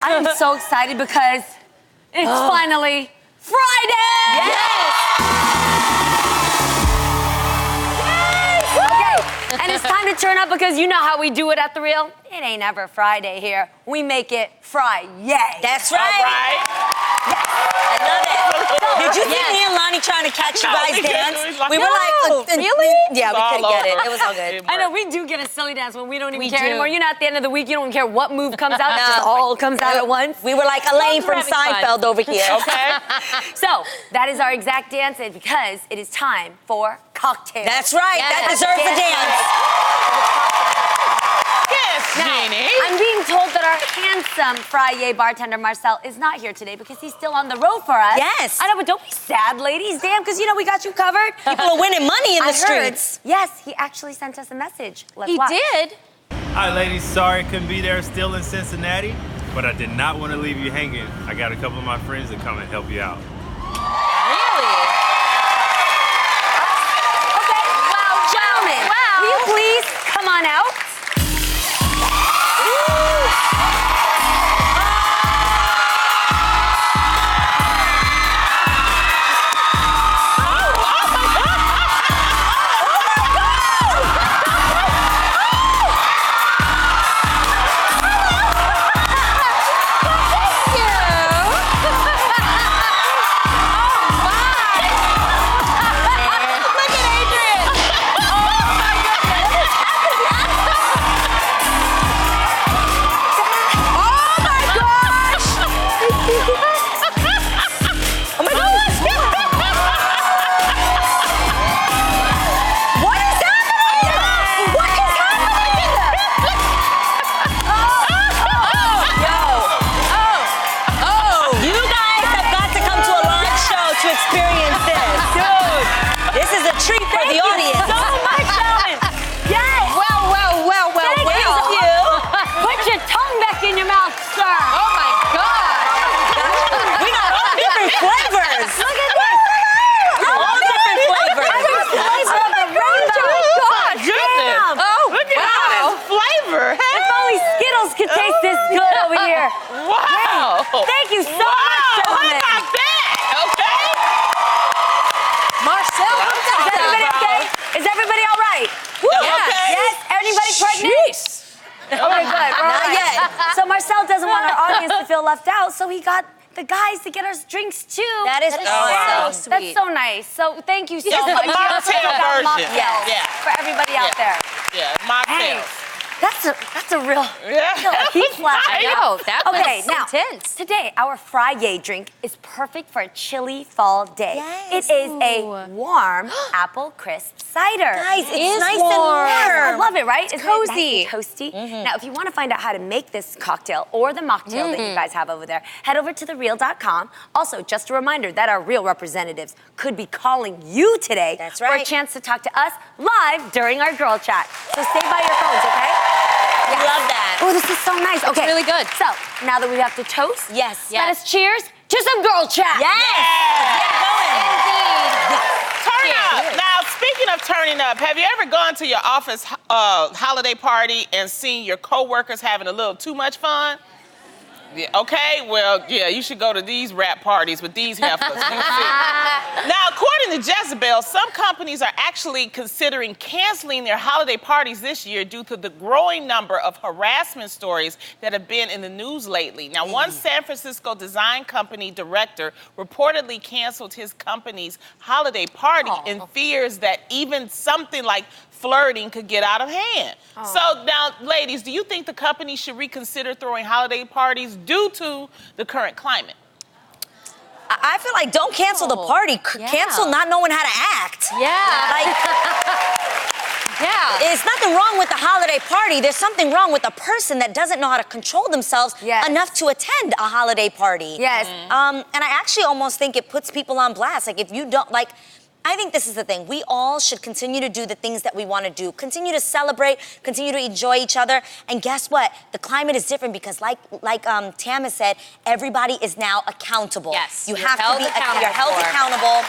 I am so excited because it's finally Friday! Yes! Okay, and it's time to turn up because you know how we do it at The Real. It ain't ever Friday here. We make it Friday. That's right. All right. I love it. Did you see me and Lonnie trying to catch you guys dance? We were like, really? Yeah, we couldn't get it. It was all good. I know, we do get a silly dance when we don't even We care do. anymore. You know, at the end of the week, you don't care what move comes out. It just all comes out at once. We were like Elaine from We're having fun. Seinfeld over here. Okay. So, that is our exact dance, and because it is time for cocktails. That's right. Yes. That deserves a dance. Yes, Jeannie. I'm being told that our handsome Friday bartender, Marcel, is not here today because he's still on the road for us. Yes. I know, but don't be sad, ladies. Damn, because, you know, we got you covered. People are winning money in the streets. Yes, he actually sent us a message. Let's He watch. did? Hi, ladies. Sorry I couldn't be there. Still in Cincinnati, but I did not want to leave you hanging. I got a couple of my friends that come and help you out. Really? Okay, wow, gentlemen. Wow. Will you please come on out? Could taste this good over here. Wow. Hey, thank you so much, gentlemen. How about that? Okay. Marcel, is everybody okay? Is everybody all right? Okay. Yes? Anybody pregnant? Okay, good. We're all Not right. yet. So Marcel doesn't want our audience to feel left out, so he got the guys to get us drinks too. That is Wow. so That's so nice. So thank you so much. The mocktail version. Mocktails Yeah. for everybody out there. Yeah, Hey, mocktails. that's a real heat flash. I know, that was Okay, now, intense. today, our Friday drink is perfect for a chilly fall day. Yes. It is a warm apple crisp cider. Guys, it's is nice warm. and warm. I love it, right? It's cozy. Nice and toasty. Now, if you want to find out how to make this cocktail or the mocktail that you guys have over there, head over to thereal.com. Also, just a reminder that our Real representatives could be calling you today That's for a right. chance to talk to us live during our girl chat. So stay by your phones, okay? I love that. Oh, this is so nice. Okay. really good. So, now that we have to toast, Yes. let us cheers to some girl chat. Yes. Turn up. Now, speaking of turning up, have you ever gone to your office holiday party and seen your coworkers having a little too much fun? Yeah, okay, well, yeah, you should go to these rap parties with these heifers. You'll see. Now, according to Jezebel, some companies are actually considering canceling their holiday parties this year due to the growing number of harassment stories that have been in the news lately. Now, one San Francisco design company director reportedly canceled his company's holiday party in fears that even something like flirting could get out of hand. So now, ladies, do you think the company should reconsider throwing holiday parties due to the current climate? I feel like don't cancel the party. Cancel not knowing how to act. Yeah. Like, there's nothing wrong with the holiday party. There's something wrong with a person that doesn't know how to control themselves enough to attend a holiday party. Yes. And I actually almost think it puts people on blast. Like, if you don't, like, I think this is the thing. We all should continue to do the things that we want to do. Continue to celebrate, continue to enjoy each other. And guess what? The climate is different because like Tam has said, everybody is now accountable. Yes. You You're have to held be accountable you're held for. accountable.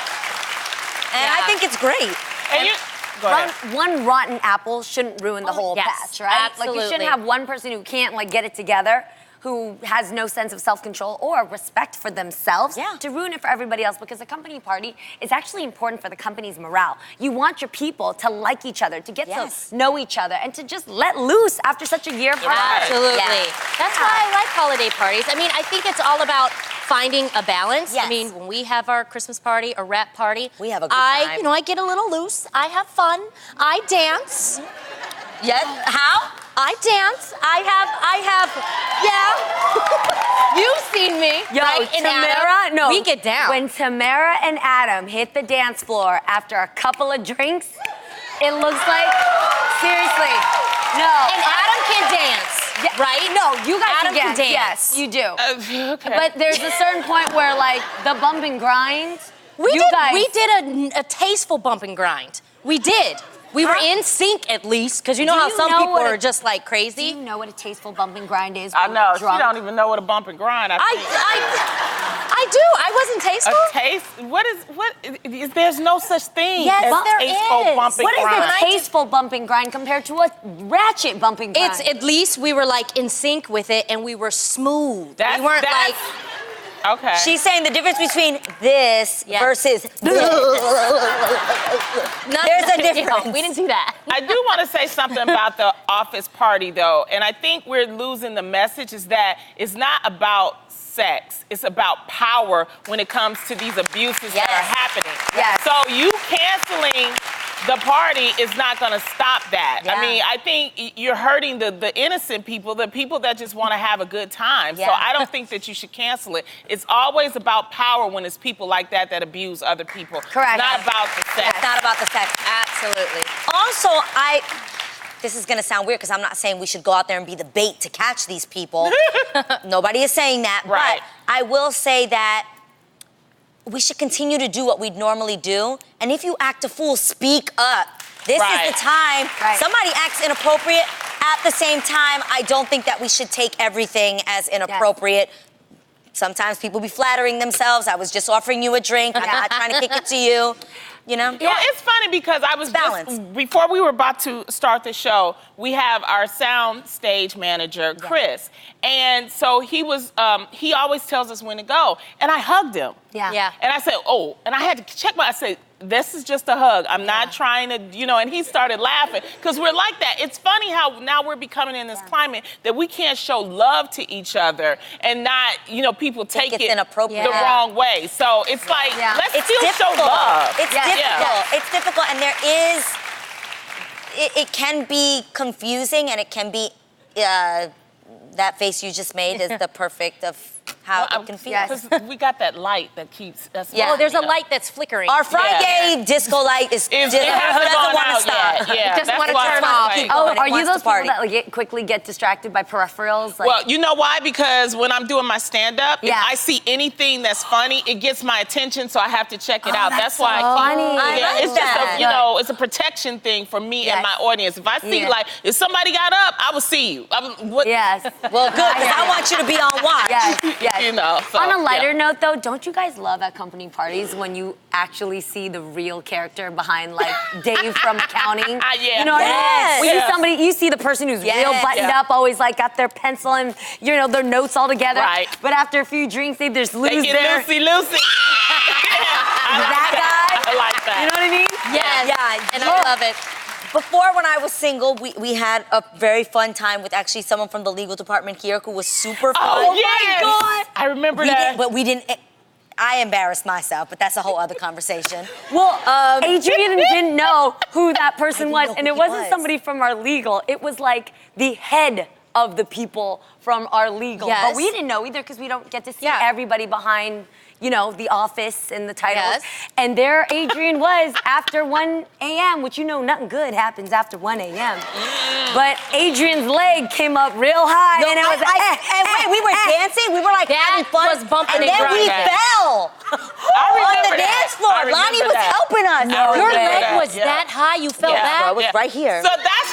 And I think it's great. And you, go ahead. One rotten apple shouldn't ruin the whole yes, batch, right? Like, you absolutely. shouldn't have one person who can't, like, get it together who has no sense of self-control or respect for themselves to ruin it for everybody else, because a company party is actually important for the company's morale. You want your people to like each other, to get to know each other, and to just let loose after such a year of hard work. Absolutely. That's why I like holiday parties. I mean, I think it's all about finding a balance. Yes. I mean, when we have our Christmas party, a wrap party, we have a good time. You know, I get a little loose. I have fun. I dance. Yes. How? I dance. I have, yeah. You've seen me. Yo, right? And Tamara, Adam, no. we get down. When Tamara and Adam hit the dance floor after a couple of drinks, it looks like, seriously, no. And Adam can dance, right? No, you guys Adam can can dance. Yes, dance. you do. Okay. But there's a certain point where, like, the bump and grind, We you guys... did a tasteful bump and grind. We did. We were in sync at least, because you know Do how you some know people what are a- just like Do crazy. you know what a tasteful bump and grind is? I when know. you're She drunk? don't even know what a bump and grind. I do. I wasn't tasteful. A taste? There's no such thing Yes, as there tasteful is. bump and What is grind. a tasteful bump and grind compared to a ratchet bump and grind? It's at least we were like in sync with it, and we were smooth. We weren't like. Okay. She's saying the difference between this versus this. There's a difference. We didn't do that. I do want to say something about the office party, though, and I think we're losing the message is that it's not about sex. It's about power when it comes to these abuses that are happening. Yes. So you canceling the party is not going to stop that. Yeah. I mean, I think you're hurting the innocent people, the people that just want to have a good time. So I don't think that you should cancel it. It's always about power when it's people like that that abuse other people. Correct. Not about the sex. It's not about the sex. Absolutely. Also, this is gonna sound weird because I'm not saying we should go out there and be the bait to catch these people. Nobody is saying that. Right. But I will say that we should continue to do what we'd normally do. And if you act a fool, speak up. This is the time. Right. Somebody acts inappropriate. At the same time, I don't think that we should take everything as inappropriate. Sometimes people be flattering themselves. I was just offering you a drink. I'm not trying to kick it to you. You know? Yeah, it's funny because I was just, before we were about to start the show, we have our sound stage manager, Chris. And so he always tells us when to go. And I hugged him. Yeah. And I said, and I had to check I said, this is just a hug. I'm not trying to, and he started laughing because we're like that. It's funny how now we're becoming in this climate that we can't show love to each other and not, people take it inappropriate. the wrong way. So it's like, let's still show love. It's difficult. It's difficult, and it can be confusing, and it can be, that face you just made is the perfect of how it can feel. Because we got that light that keeps us. Oh, there's a light that's flickering. Our Friday disco light is It doesn't hasn't want to gone stop. out yet. Yeah, It doesn't that's wanna why turn I'm off. like- Oh, It are you wants those to people party. that quickly get distracted by peripherals? Like, Well, you know why? Because when I'm doing my stand-up, if Yeah. I see anything that's funny, it gets my attention, so I have to check it out. That's why I keep. funny. I like It's just that. it's a protection thing for me Yes. and my audience. If I see Yeah. if somebody got up, I will see you. yes. Well, good, because I want you to be on watch. Yes, yes. So, On a lighter yeah. note, though, don't you guys love at company parties when you actually see the real character behind, like, Dave from accounting? Yeah. You know what I mean? Yes. When you see the person who's real buttoned up, always, like, got their pencil and, their notes all together. Right. But after a few drinks, they just lose They get their... Lucy. That guy? I like that. You know what I mean? Yeah. And I love it. Before, when I was single, we had a very fun time with actually someone from the legal department here who was super fun. Oh, yes. my God. I remember that. But we didn't. I embarrassed myself, but that's a whole other conversation. Well, Adrian didn't know who that person was, and it who he wasn't was. somebody from our legal. It was like the head of the people from our legal. Yes. But we didn't know either because we don't get to see everybody behind, the office and the titles. Yes. And there Adrian was after 1 a.m., which nothing good happens after 1 a.m. But Adrian's leg came up real high, and it was wait, we were dancing. We were like having fun, was bumping and and then we grinding. fell on the dance floor. Lonnie was helping us. Your leg was that high, you felt that? Bro, it was right here. So that's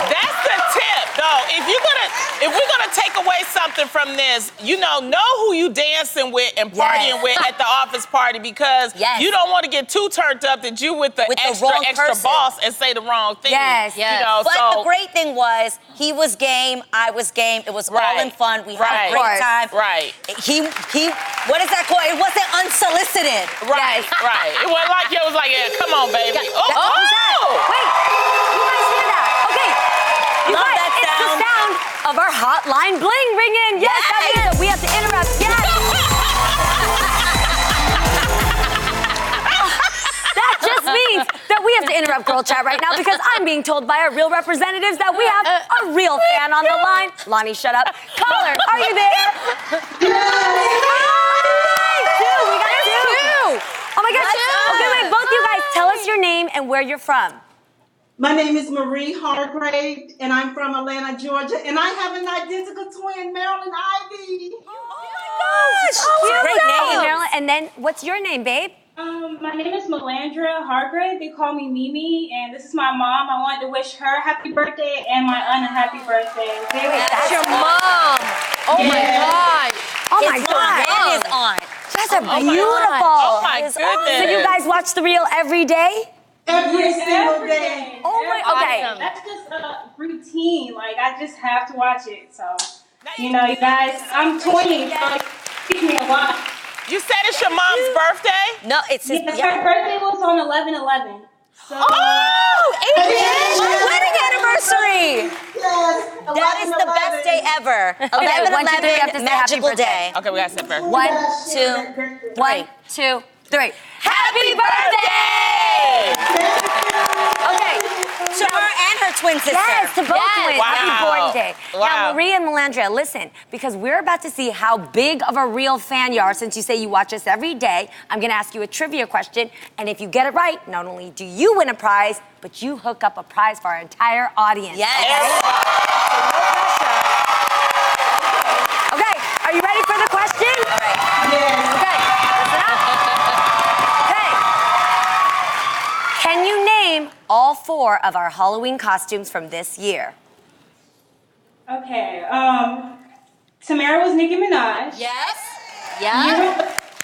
That's the tip, though. If we're gonna take away something something from this. You know who you dancing with and partying with at the office party because you don't want to get too turned up that you with the extra boss and say the wrong thing. Yes. You know, but the great thing was he was game, I was game. It was all in fun. We had a great time. Right. He. What is that called? It wasn't unsolicited. Right. Right. It wasn't like it was like, yeah, come on, baby. Wait, you guys hear that? Okay. You guys, it's the sound of our hotline bling ringing. Yes, that means that we have to interrupt. Yes. That just means that we have to interrupt Girl Chat right now because I'm being told by our real representatives that we have a real fan on the line. Lonnie, shut up. Caller, are you there? We got two. Oh my gosh. Okay, wait, both you guys, tell us your name and where you're from. My name is Marie Hargrave, and I'm from Atlanta, Georgia, and I have an identical twin, Marilyn Ivy. Oh my gosh! Great name, Marilyn. And then, what's your name, babe? My name is Melandra Hargrave. They call me Mimi, and this is my mom. I wanted to wish her happy birthday and my aunt a happy birthday. That's your mom. Oh my God. Oh my God. And his aunt. You guys are beautiful. Oh my goodness. So you guys watch The Real every day? Every single day. Oh my, okay. That's just a routine. Like, I just have to watch it. So, you know, you guys, I'm 20, so it takes me a lot. You said it's your mom's birthday? No, it's his. Yes, her birthday was on 11/11. So, Adrian, my wedding anniversary. Yes. That is the best day ever. 11/11, magical day. Okay, we got to sit first. 1, 2, 1, 2, 3. Happy birthday! Okay. To her and her twin sister. Yes, to both twins. Wow. Happy born day. Wow. Now, Marie and Melandria, listen, because we're about to see how big of a real fan you are since you say you watch us every day. I'm going to ask you a trivia question, and if you get it right, not only do you win a prize, but you hook up a prize for our entire audience. Yes. Okay, are you ready for the question? All right. Okay, listen up. Okay. Can you name all 4 of our Halloween costumes from this year? okay. Tamara was Nicki Minaj. Yes. You were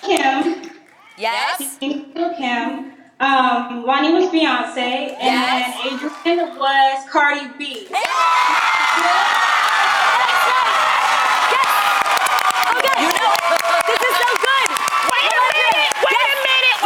Kim. Yes. Kim. Lonnie was Beyonce. And then Adrian was Cardi B. Okay. You know this is so good. Wait a minute.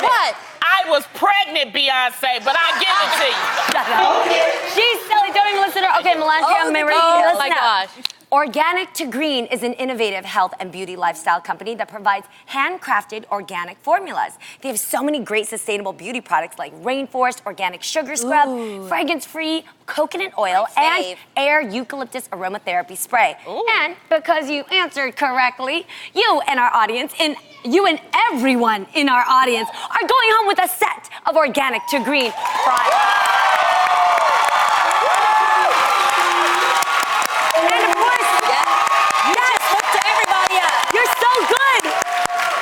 What? I was pregnant, Beyonce, but I'll give it to you. Shut up. She's silly. Don't even listen to her. Okay, Melandria, Marie, listen my up. gosh. Organic to Green is an innovative health and beauty lifestyle company that provides handcrafted organic formulas. They have so many great sustainable beauty products like Rainforest Organic Sugar Scrub, fragrance-free coconut oil, and Air Eucalyptus Aromatherapy Spray. And because you answered correctly, you and our audience, and you and everyone in our audience are going home with a set of Organic to Green products. And of course, You just hooked everybody up. you're so good.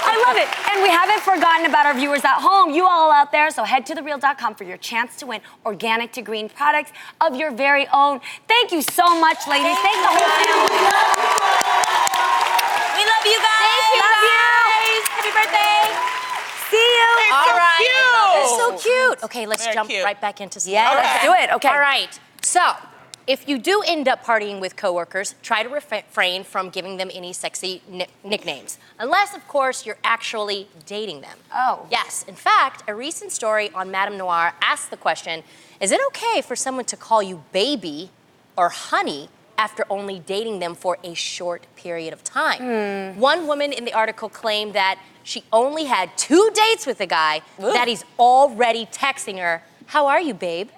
I love it. And we haven't forgotten about our viewers at home, you all out there. So head to thereal.com for your chance to win Organic to Green products of your very own. Thank you so much, ladies. Thank the whole family. We love you guys. Thank you, guys. Happy birthday. See you. All right. cute. It's so cute. Okay, let's Very jump cute. right back into some. Yeah. Let's do it. Okay. All right. So, if you do end up partying with coworkers, try to refrain from giving them any sexy nicknames. Unless, of course, you're actually dating them. Oh. Yes. In fact, a recent story on Madame Noir asked the question, is it okay for someone to call you baby or honey after only dating them for a short period of time? One woman in the article claimed that she only had 2 dates with a guy, that he's already texting her, how are you, babe?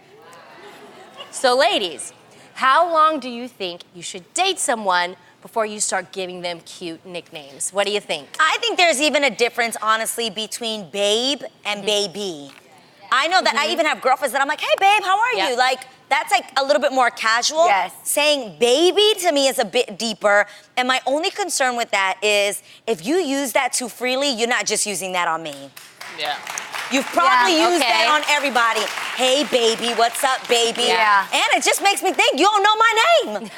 So ladies, how long do you think you should date someone before you start giving them cute nicknames? What do you think? I think there's even a difference, honestly, between babe and baby. I know that I even have girlfriends that I'm like, hey, babe, how are you? Like, that's like a little bit more casual. Yes. Saying baby to me is a bit deeper. And my only concern with that is if you use that too freely, you're not just using that on me. Yeah. You've probably used okay. that on everybody. Hey, baby, what's up, baby? Yeah. And it just makes me think you don't know my name.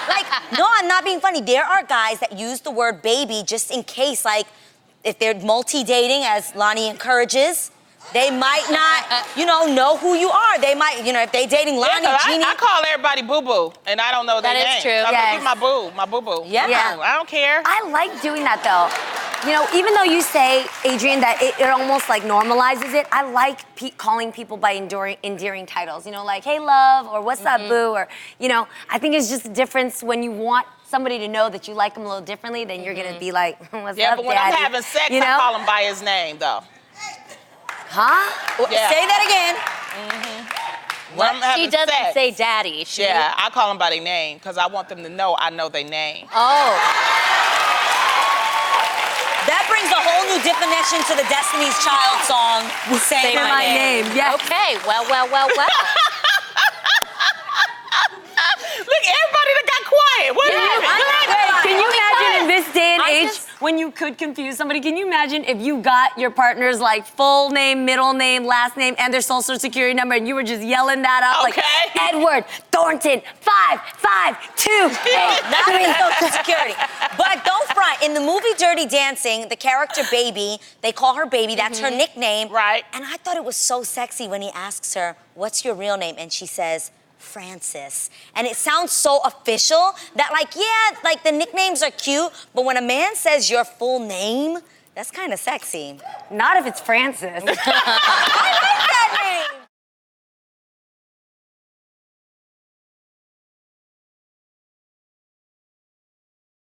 Like, no, I'm not being funny. There are guys that use the word baby just in case, like, if they're multi-dating, as Lonnie encourages, they might not, know who you are. They might, if they dating Lonnie, Jeannie. I call everybody boo-boo, and I don't know their name. That is true. So I'm Yes. like, my boo-boo. Yeah. Yeah. I don't care. I like doing that though. Even though you say, Adrian, that it almost like normalizes it, I like calling people by endearing titles. Like, hey, love, or what's up, boo, or, I think it's just a difference when you want somebody to know that you like them a little differently, then you're gonna be like, what's Yeah, up, but when daddy? I'm having sex, I call him by his name, though. Huh? Yeah. Say that again. When I'm having She doesn't sex, say daddy. Yeah, I call them by their name because I want them to know I know their name. Oh. That brings a whole new definition to the Destiny's Child song, Say My Name. Yes. Okay, well. Look, everybody that got quiet. What happened? Can you imagine in this day and I'm age just- when you could confuse somebody? Can you imagine if you got your partner's like full name, middle name, last name, and their social security number, and you were just yelling that out like Edward Thornton 552 Not with Social Security. But don't front. In the movie Dirty Dancing, the character Baby, they call her Baby. That's her nickname. Right. And I thought it was so sexy when he asks her, what's your real name? And she says, Francis. And it sounds so official that the nicknames are cute, but when a man says your full name, that's kind of sexy. Not if it's Francis.